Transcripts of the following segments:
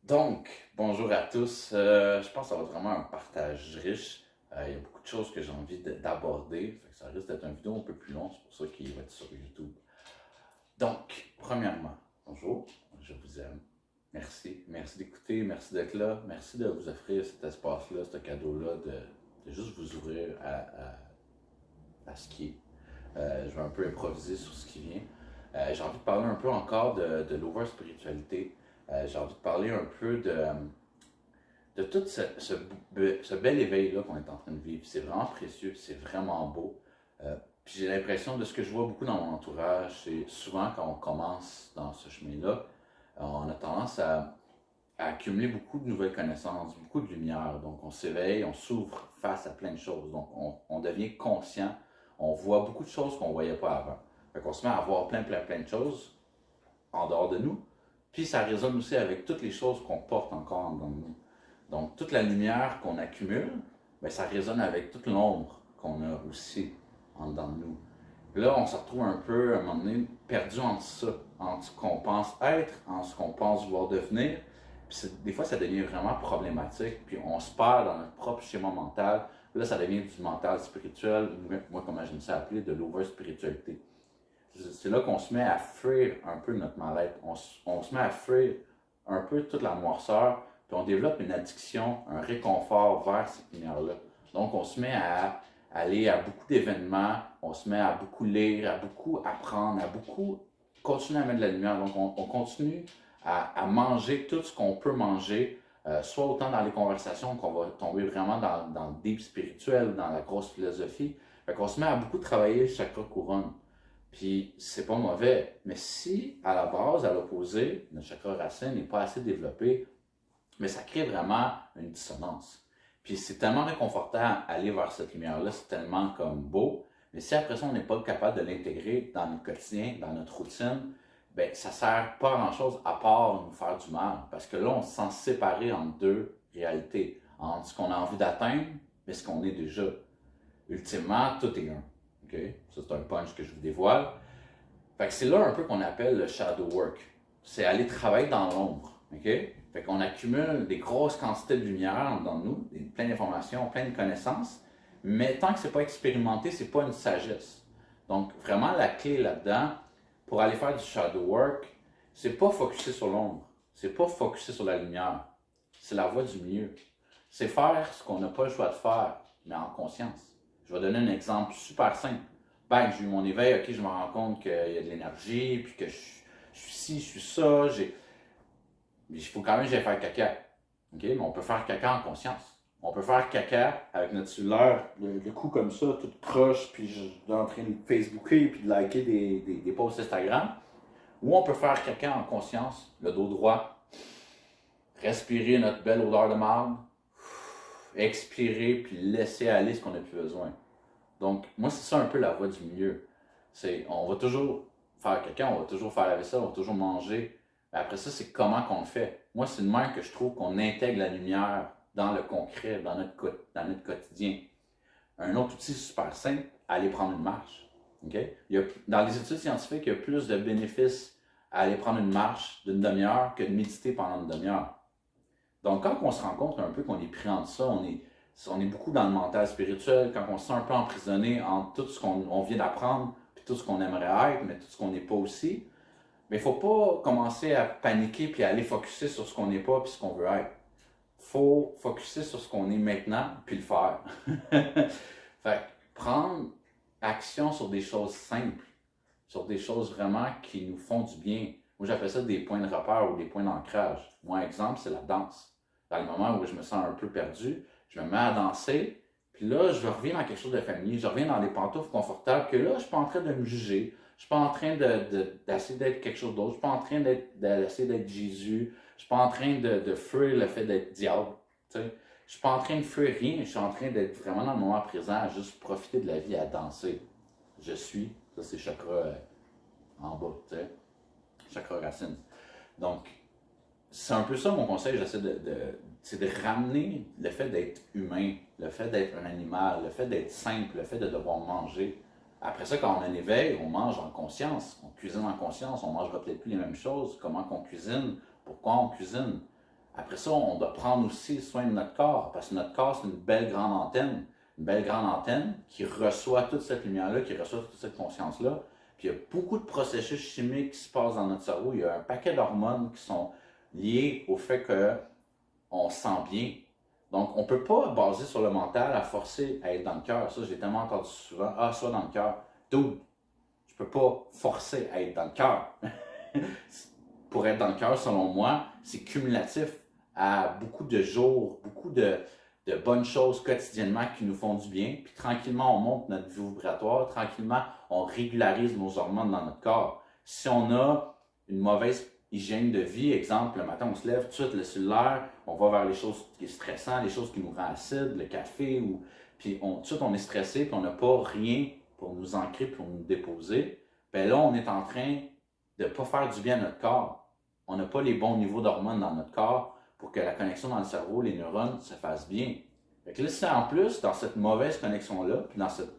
Donc, bonjour à tous. Je pense que ça va être vraiment un partage riche. Il y a beaucoup de choses que j'ai envie d'aborder. Fait que ça risque d'être une vidéo un peu plus longue, c'est pour ça qu'il va être sur YouTube. Donc, premièrement, bonjour, je vous aime. Merci. Merci d'écouter, merci d'être là. Merci de vous offrir cet espace-là, ce cadeau-là, de juste vous ouvrir à ce qui est. Je vais un peu improviser sur ce qui vient. J'ai envie de parler un peu encore de l'over-spiritualité. J'ai envie de parler un peu de tout ce bel éveil-là qu'on est en train de vivre. C'est vraiment précieux, c'est vraiment beau. Puis j'ai l'impression de ce que je vois beaucoup dans mon entourage, c'est souvent quand on commence dans ce chemin-là, on a tendance à accumuler beaucoup de nouvelles connaissances, beaucoup de lumière. Donc on s'éveille, on s'ouvre face à plein de choses. Donc on devient conscient, on voit beaucoup de choses qu'on ne voyait pas avant. Fait qu'on se met à voir plein de choses en dehors de nous. Puis ça résonne aussi avec toutes les choses qu'on porte encore dans nous. Donc, toute la lumière qu'on accumule, ben, ça résonne avec toute l'ombre qu'on a aussi en dedans de nous. Puis là, on se retrouve un peu, à un moment donné, perdu entre ça, entre ce qu'on pense être, en ce qu'on pense vouloir devenir. Puis des fois, ça devient vraiment problématique. Puis on se perd dans notre propre schéma mental. Là, ça devient du mental spirituel, moi, comme j'aime ça appeler, de l'over-spiritualité. C'est là qu'on se met à fuir un peu notre mal-être. On se met à fuir un peu toute la noirceur, puis on développe une addiction, un réconfort vers cette lumière-là. Donc, on se met à aller à beaucoup d'événements, on se met à beaucoup lire, à beaucoup apprendre, à beaucoup continuer à mettre de la lumière. Donc, on continue à manger tout ce qu'on peut manger, soit autant dans les conversations qu'on va tomber vraiment dans le deep spirituel, dans la grosse philosophie. Fait qu'on se met à beaucoup travailler le chakra couronne. Puis c'est pas mauvais. Mais si, à la base, à l'opposé, notre chakra racine n'est pas assez développé, mais ça crée vraiment une dissonance. Puis c'est tellement réconfortant d'aller vers cette lumière-là, c'est tellement comme beau. Mais si après ça, on n'est pas capable de l'intégrer dans notre quotidien, dans notre routine, ben ça sert pas à grand-chose à part nous faire du mal. Parce que là, on se sent séparé en deux réalités. Entre ce qu'on a envie d'atteindre, mais ce qu'on est déjà. Ultimement, tout est un. OK? Ça, c'est un punch que je vous dévoile. Fait que c'est là un peu qu'on appelle le shadow work. C'est aller travailler dans l'ombre. OK? Fait qu'on accumule des grosses quantités de lumière dans nous, plein d'informations, plein de connaissances, mais tant que c'est pas expérimenté, c'est pas une sagesse. Donc, vraiment, la clé là-dedans, pour aller faire du shadow work, c'est pas focuser sur l'ombre, c'est pas focuser sur la lumière, c'est la voie du milieu. C'est faire ce qu'on n'a pas le choix de faire, mais en conscience. Je vais donner un exemple super simple. Ben, j'ai eu mon éveil, ok, je me rends compte qu'il y a de l'énergie, puis que je suis ci, je suis ça, mais il faut quand même que j'aille faire caca. Ok, mais on peut faire caca en conscience. On peut faire caca avec notre cellulaire, le cou comme ça, tout croche, puis je suis en train de Facebooker, puis de liker des posts Instagram. Ou on peut faire caca en conscience, le dos droit, respirer notre belle odeur de marde, expirer, puis laisser aller ce qu'on n'a plus besoin. Donc, moi, c'est ça un peu la voie du milieu. On va toujours faire caca, on va toujours faire la vaisselle, on va toujours manger. Mais après ça, c'est comment qu'on le fait. Moi, c'est de même que je trouve qu'on intègre la lumière dans le concret, dans notre quotidien. Un autre outil super simple, aller prendre une marche. Okay? Dans les études scientifiques, il y a plus de bénéfices à aller prendre une marche d'une demi-heure que de méditer pendant une demi-heure. Donc, quand on se rend compte un peu qu'on est pris en ça, on est beaucoup dans le mental spirituel, quand on se sent un peu emprisonné entre tout ce qu'on vient d'apprendre, puis tout ce qu'on aimerait être, mais tout ce qu'on n'est pas aussi, mais il ne faut pas commencer à paniquer puis à aller focuser sur ce qu'on n'est pas puis ce qu'on veut être. Il faut focuser sur ce qu'on est maintenant puis le faire. Fait que prendre action sur des choses simples, sur des choses vraiment qui nous font du bien. Moi, j'appelle ça des points de repère ou des points d'ancrage. Moi, exemple, c'est la danse. Dans le moment où je me sens un peu perdu, je me mets à danser, puis là, je reviens dans quelque chose de familier. Je reviens dans des pantoufles confortables que là, je ne suis pas en train de me juger. Je ne suis pas en train d'essayer d'être quelque chose d'autre. Je ne suis pas en train d'essayer d'être Jésus. Je ne suis pas en train de fuir le fait d'être diable. Tu sais. Je ne suis pas en train de fuir rien. Je suis en train d'être vraiment dans le moment présent, à juste profiter de la vie, à danser. Je suis. Ça, c'est chakra en bas, tu sais. Chakra racine. Donc, c'est un peu ça mon conseil, j'essaie c'est de ramener le fait d'être humain, le fait d'être un animal, le fait d'être simple, le fait de devoir manger. Après ça, quand on a un éveil, on mange en conscience, on cuisine en conscience, on ne mangera peut-être plus les mêmes choses, comment qu'on cuisine, pourquoi on cuisine. Après ça, on doit prendre aussi soin de notre corps, parce que notre corps, c'est une belle grande antenne qui reçoit toute cette lumière-là, qui reçoit toute cette conscience-là. Puis il y a beaucoup de processus chimiques qui se passent dans notre cerveau. Il y a un paquet d'hormones qui sont liées au fait qu'on se sent bien. Donc, on ne peut pas baser sur le mental à forcer à être dans le cœur. Ça, j'ai tellement entendu souvent. Ah, sois dans le cœur. Dude, je peux pas forcer à être dans le cœur. Pour être dans le cœur, selon moi, c'est cumulatif à beaucoup de jours, beaucoup de bonnes choses quotidiennement qui nous font du bien. Puis tranquillement, on monte notre vie vibratoire. Tranquillement, on régularise nos hormones dans notre corps. Si on a une mauvaise hygiène de vie, exemple, le matin, on se lève, tout de suite, le cellulaire, on va vers les choses qui sont stressantes, les choses qui nous rendent acides, le café, puis tout de suite, on est stressé, puis on n'a pas rien pour nous ancrer, pour nous déposer. Bien là, on est en train de ne pas faire du bien à notre corps. On n'a pas les bons niveaux d'hormones dans notre corps pour que la connexion dans le cerveau, les neurones, se fasse bien. Fait que là, si en plus, dans cette mauvaise connexion-là, puis dans cette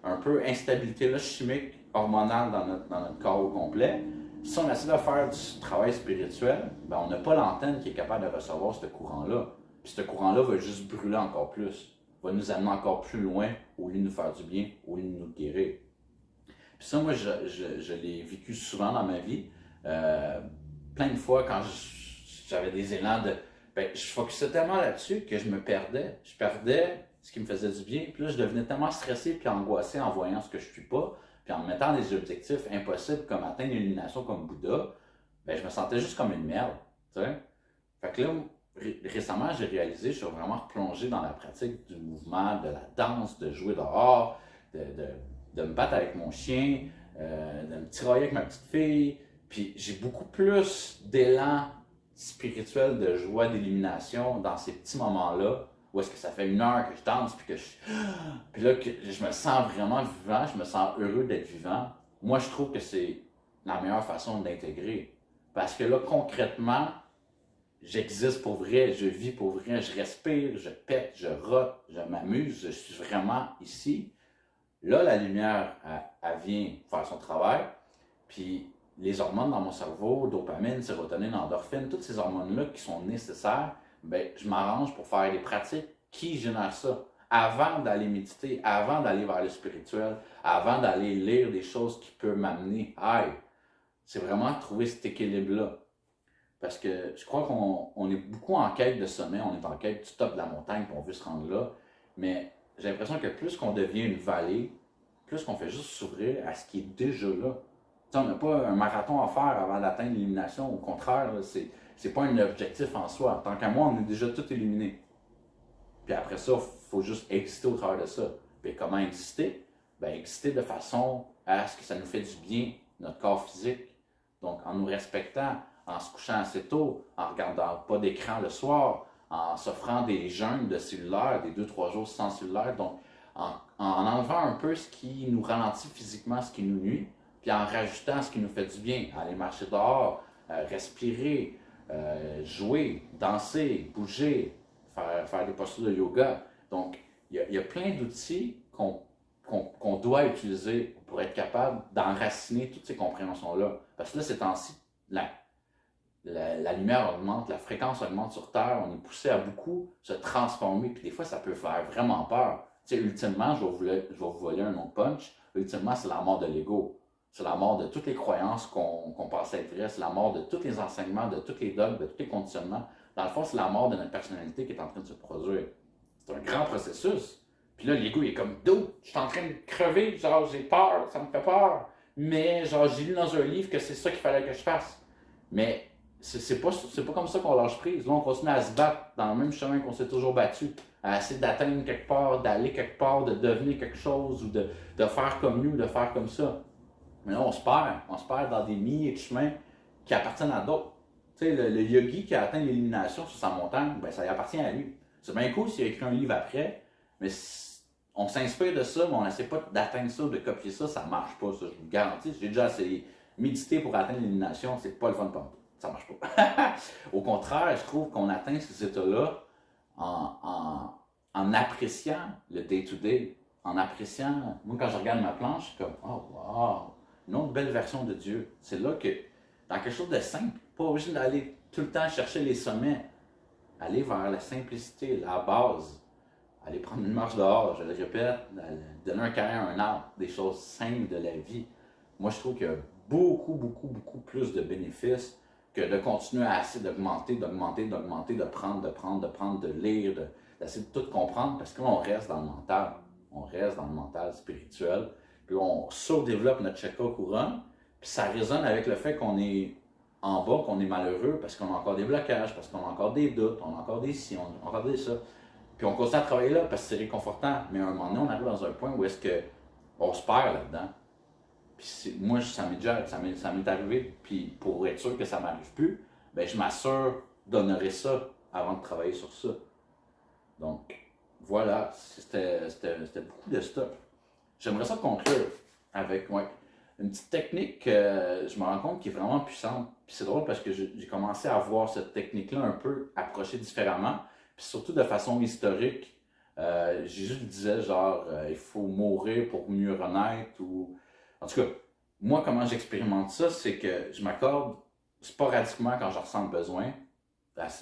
un peu instabilité-là chimique, hormonale dans notre corps au complet, si on essaie de faire du travail spirituel, ben on n'a pas l'antenne qui est capable de recevoir ce courant-là. Puis ce courant-là va juste brûler encore plus, va nous amener encore plus loin au lieu de nous faire du bien, au lieu de nous guérir. Puis ça, moi, je l'ai vécu souvent dans ma vie. Plein de fois, quand j'avais des élans de... Ben, je focusais tellement là-dessus que je me perdais. Je perdais ce qui me faisait du bien. Puis là, je devenais tellement stressé puis angoissé en voyant ce que je ne suis pas. Puis en me mettant des objectifs impossibles comme atteindre l'illumination comme Bouddha, ben, je me sentais juste comme une merde. T'sais? Fait que là, récemment, j'ai réalisé, je suis vraiment replongé dans la pratique du mouvement, de la danse, de jouer dehors, de me battre avec mon chien, de me tirailler avec ma petite fille. Puis j'ai beaucoup plus d'élan spirituel, de joie, d'illumination dans ces petits moments-là, où est-ce que ça fait 1 heure que je danse, puis que puis là, que je me sens vraiment vivant, je me sens heureux d'être vivant. Moi, je trouve que c'est la meilleure façon d'intégrer. Parce que là, concrètement, j'existe pour vrai, je vis pour vrai, je respire, je pète, je rote, je m'amuse, je suis vraiment ici. Là, la lumière, elle vient faire son travail, puis les hormones dans mon cerveau, dopamine, sérotonine, endorphine, toutes ces hormones-là qui sont nécessaires, ben, je m'arrange pour faire des pratiques qui génèrent ça. Avant d'aller méditer, avant d'aller vers le spirituel, avant d'aller lire des choses qui peuvent m'amener aïe. C'est vraiment trouver cet équilibre-là. Parce que je crois qu'on est beaucoup en quête de sommet, on est en quête du top de la montagne, puis on veut se rendre là. Mais j'ai l'impression que plus qu'on devient une vallée, plus qu'on fait juste s'ouvrir à ce qui est déjà là. T'sais, on n'a pas un marathon à faire avant d'atteindre l'illumination. Au contraire, c'est pas un objectif en soi. Tant qu'à moi, on est déjà tout éliminé. Puis après ça, il faut juste exister au travers de ça. Puis comment exister? Ben, exister de façon à ce que ça nous fait du bien, notre corps physique. Donc, en nous respectant, en se couchant assez tôt, en regardant pas d'écran le soir, en s'offrant des jeûnes de cellulaire, des 2-3 jours sans cellulaire. Donc, en enlevant un peu ce qui nous ralentit physiquement, ce qui nous nuit, puis en rajoutant ce qui nous fait du bien, aller marcher dehors, respirer, jouer, danser, bouger, faire des postures de yoga. Donc, il y a plein d'outils qu'on doit utiliser pour être capable d'enraciner toutes ces compréhensions-là. Parce que là, ces temps-ci, la lumière augmente, la fréquence augmente sur Terre, on est poussé à beaucoup se transformer, puis des fois, ça peut faire vraiment peur. Tu sais, ultimement, je vais vous voler un autre punch, ultimement, c'est la mort de l'ego. C'est la mort de toutes les croyances qu'on pensait être vraies, c'est la mort de tous les enseignements, de tous les dogmes, de tous les conditionnements. Dans le fond, c'est la mort de notre personnalité qui est en train de se produire. C'est un grand processus. Puis là, l'ego, il est comme, d'où? Je suis en train de crever, genre, j'ai peur, ça me fait peur. Mais, genre, j'ai lu dans un livre que c'est ça qu'il fallait que je fasse. Mais, c'est pas comme ça qu'on lâche prise. Là, on continue à se battre dans le même chemin qu'on s'est toujours battu, à essayer d'atteindre quelque part, d'aller quelque part, de devenir quelque chose, ou de faire comme nous, de faire comme ça. Mais là, on se perd dans des milliers de chemins qui appartiennent à d'autres. Tu sais, le yogi qui a atteint l'illumination sur sa montagne, ben, ça y appartient à lui. C'est bien cool s'il a écrit un livre après, mais on s'inspire de ça, mais on n'essaie pas d'atteindre ça, de copier ça, ça marche pas, ça, je vous le garantis. J'ai déjà essayé. Méditer pour atteindre l'illumination, c'est pas le fun pour moi. Ça marche pas. Au contraire, je trouve qu'on atteint ces états-là en appréciant le day-to-day, en appréciant. Moi, quand je regarde ma planche, je suis comme, oh, wow, une autre belle version de Dieu. C'est là que, dans quelque chose de simple, pas obligé d'aller tout le temps chercher les sommets. aller vers la simplicité, la base. Aller prendre une marche dehors, je le répète, donner un câlin à un arbre, des choses simples de la vie. Moi, je trouve qu'il y a beaucoup plus de bénéfices que de continuer à essayer d'augmenter, de prendre, de lire, d'essayer de tout comprendre, parce que là, on reste dans le mental. On reste dans le mental spirituel. Puis on surdéveloppe notre chakra courant, puis ça résonne avec le fait qu'on est en bas, qu'on est malheureux, parce qu'on a encore des blocages, parce qu'on a encore des doutes, on a encore des ci, on a encore des ça. Puis on continue à travailler là parce que c'est réconfortant. Mais à un moment donné, on arrive dans un point où est-ce qu'on se perd là-dedans. Puis moi, ça m'est arrivé. Puis pour être sûr que ça ne m'arrive plus, ben je m'assure d'honorer ça avant de travailler sur ça. Donc, voilà, c'était beaucoup de stuff. J'aimerais ça conclure avec une petite technique que je me rends compte qui est vraiment puissante. Puis c'est drôle parce que j'ai commencé à voir cette technique-là un peu approchée différemment. Puis surtout de façon historique. Jésus disait genre, il faut mourir pour mieux renaître. En tout cas, moi, comment j'expérimente ça, c'est que je m'accorde sporadiquement quand je ressens le besoin.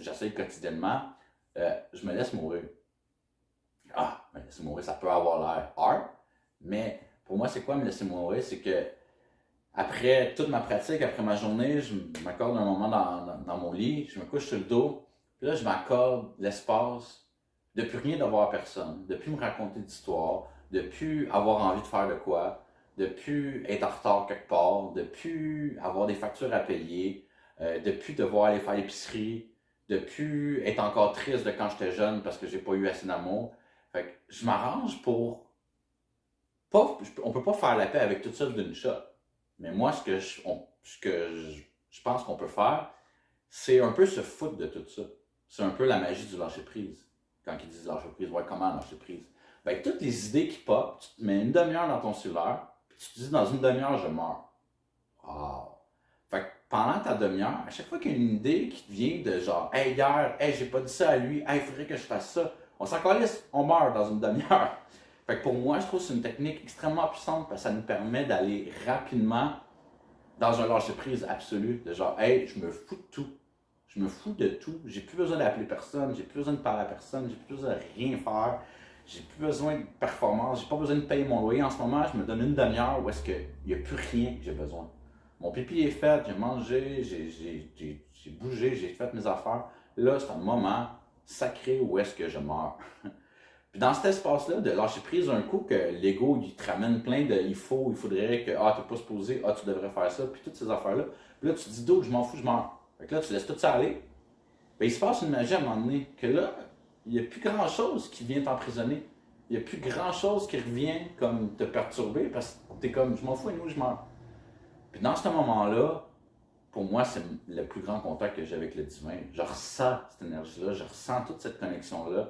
J'essaie quotidiennement. Je me laisse mourir. Ah, me laisser mourir, ça peut avoir l'air hard. Mais pour moi, c'est quoi me laisser mourir? C'est que après toute ma pratique, après ma journée, je m'accorde un moment dans mon lit, je me couche sur le dos. Puis là, je m'accorde l'espace de plus rien devoir à personne, de plus me raconter d'histoire, de plus avoir envie de faire de quoi, de plus être en retard quelque part, de plus avoir des factures à payer, de plus devoir aller faire l'épicerie, de plus être encore triste de quand j'étais jeune parce que j'ai pas eu assez d'amour. Fait que je m'arrange pour pas, on peut pas faire la paix avec tout ça d'une shot. Mais moi, ce que je pense qu'on peut faire, c'est un peu se foutre de tout ça. C'est un peu la magie du lâcher-prise. Quand ils disent lâcher-prise, ouais, comment lâcher-prise? Ben, toutes les idées qui pop, tu te mets une demi-heure dans ton cellulaire, puis tu te dis, dans une demi-heure, je meurs. Wow! Fait que pendant ta demi-heure, à chaque fois qu'il y a une idée qui te vient de genre, hey, hier, hey, j'ai pas dit ça à lui, hey, il faudrait que je fasse ça, on s'en calisse, on meurt dans une demi-heure. Fait que pour moi, je trouve que c'est une technique extrêmement puissante parce que ça nous permet d'aller rapidement dans un lâcher-prise absolu, de genre, hey, je me fous de tout. Je me fous de tout. J'ai plus besoin d'appeler personne, j'ai plus besoin de parler à personne, j'ai plus besoin de rien faire. J'ai plus besoin de performance, j'ai pas besoin de payer mon loyer. En ce moment, je me donne une demi-heure où est-ce qu'il n'y a plus rien que j'ai besoin. Mon pipi est fait, j'ai mangé, j'ai bougé, j'ai fait mes affaires. Là, c'est un moment sacré où est-ce que je meurs. Puis dans cet espace-là, de lâcher prise un coup, que l'ego, il te ramène plein de il faudrait que, ah, t'es pas supposé, ah, tu devrais faire ça, puis toutes ces affaires-là. Puis là, tu te dis, d'où je m'en fous, je meurs. Fait que là, tu laisses tout ça aller. Puis il se passe une magie à un moment donné, que là, il n'y a plus grand-chose qui vient t'emprisonner. Il n'y a plus grand-chose qui revient comme te perturber, parce que t'es comme, je m'en fous, et nous, je meurs. Puis dans ce moment-là, pour moi, c'est le plus grand contact que j'ai avec le divin. Je ressens cette énergie-là, je ressens toute cette connexion-là.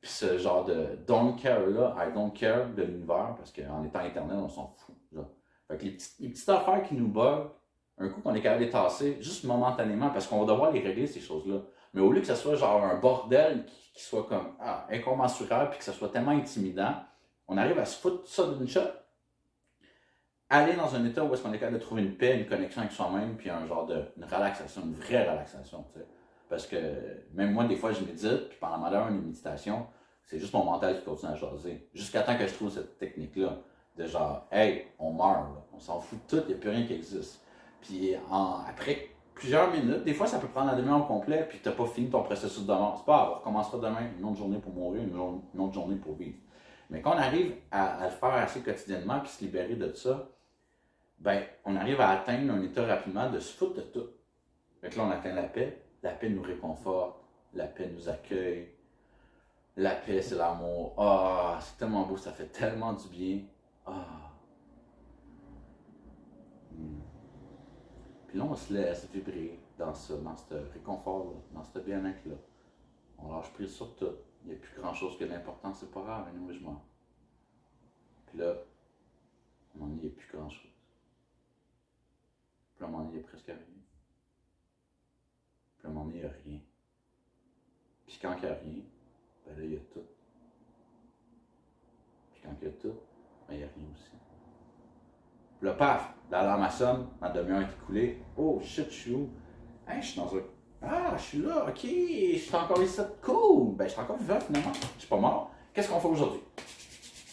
Puis ce genre de don't care-là, I don't care de l'univers, parce qu'en étant éternel, on s'en fout. Genre. Fait que les petites affaires qui nous bug, un coup qu'on est capable de les tasser, juste momentanément, parce qu'on va devoir les régler, ces choses-là. Mais au lieu que ce soit genre un bordel qui soit comme incommensurable, puis que ce soit tellement intimidant, on arrive à se foutre ça d'une shot, aller dans un état où est-ce qu'on est capable de trouver une paix, une connexion avec soi-même, puis un genre une relaxation, une vraie relaxation, tu sais. Parce que même moi, des fois, je médite, puis pendant ma heure, une méditation, c'est juste mon mental qui continue à jaser. Jusqu'à temps que je trouve cette technique-là, de genre, hey, on meurt, là. On s'en fout de tout, il n'y a plus rien qui existe. Puis après plusieurs minutes, des fois, ça peut prendre la demi-heure au complet, puis tu n'as pas fini ton processus de mort. C'est pas grave, on recommencera demain, une autre journée pour mourir, une autre journée pour vivre. Mais quand on arrive à le faire assez quotidiennement, puis se libérer de ça, ben, on arrive à atteindre un état rapidement de se foutre de tout. Fait que là, on atteint la paix nous réconforte, la paix nous accueille, la paix c'est l'amour. Ah, c'est tellement beau, ça fait tellement du bien. Ah. Hmm. Puis là, on se laisse vibrer dans ce réconfort-là, dans ce bien-être-là. On lâche prise sur tout. Il n'y a plus grand-chose que d'important, c'est pas grave, nous, je mens. Puis là, à un moment donné, il n'y a plus grand-chose. Puis à un moment donné, il n'y a presque rien. Puis à un moment donné, il n'y a rien. Puis quand il n'y a rien, ben là, il y a tout. Puis quand il y a tout, ben il n'y a rien aussi. Puis là, paf, l'alarme sonne, ma demi-heure est écoulée. Oh shit, je suis où? Hey, je suis dans Ah, je suis là, ok, je suis encore ici, cool. Ben, je suis encore vivant finalement, je suis pas mort. Qu'est-ce qu'on fait aujourd'hui?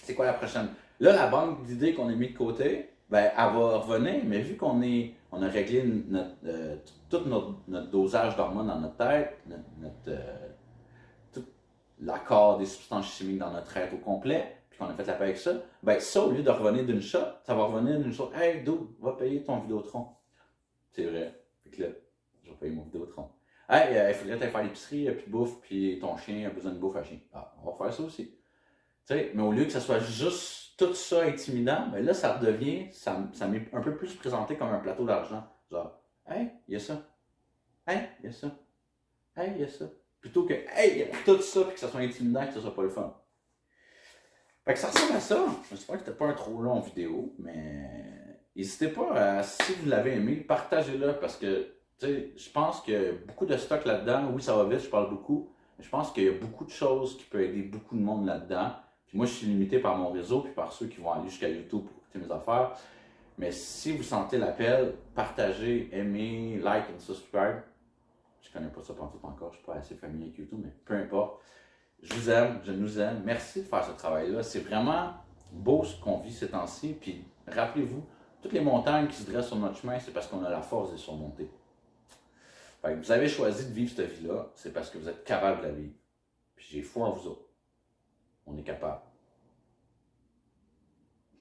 C'est quoi la prochaine? Là, la banque d'idées qu'on a mis de côté, ben, elle va revenir, mais vu on a réglé tout notre dosage d'hormones dans notre tête, tout l'accord des substances chimiques dans notre tête au complet, puis qu'on a fait la paix avec ça, ben ça, au lieu de revenir d'une shot, ça va revenir d'une shot. Hey, dude, va payer ton Vidéotron. C'est vrai. Fait que là, je vais payer mon Vidéotron. Hey, il faudrait aller faire l'épicerie, puis bouffe, puis ton chien a besoin de bouffe à chien. Ah, on va faire ça aussi. Tu sais, mais au lieu que ça soit juste tout ça intimidant, ben là, ça redevient, ça m'est un peu plus présenté comme un plateau d'argent. Genre, hey, il y a ça. Hey, il y a ça. Hey, il y a ça. Plutôt que, hey, il y a tout ça, puis que ça soit intimidant, que ça soit pas le fun. Fait que ça ressemble à ça. J'espère que c'était pas un trop long vidéo, mais n'hésitez pas à, si vous l'avez aimé, partagez-le parce que, tu sais, je pense que beaucoup de stock là-dedans. Oui, ça va vite, je parle beaucoup, mais je pense qu'il y a beaucoup de choses qui peuvent aider beaucoup de monde là-dedans. Puis moi, je suis limité par mon réseau, puis par ceux qui vont aller jusqu'à YouTube pour écouter mes affaires. Mais si vous sentez l'appel, partagez, aimez, like and subscribe. Je connais pas ça pantoute encore, je suis pas assez familier avec YouTube, mais peu importe. Je vous aime, je nous aime. Merci de faire ce travail-là. C'est vraiment beau ce qu'on vit ces temps-ci. Puis rappelez-vous, toutes les montagnes qui se dressent sur notre chemin, c'est parce qu'on a la force de les surmonter. Fait que vous avez choisi de vivre cette vie-là, c'est parce que vous êtes capable de la vivre. Puis j'ai foi en vous autres. On est capable.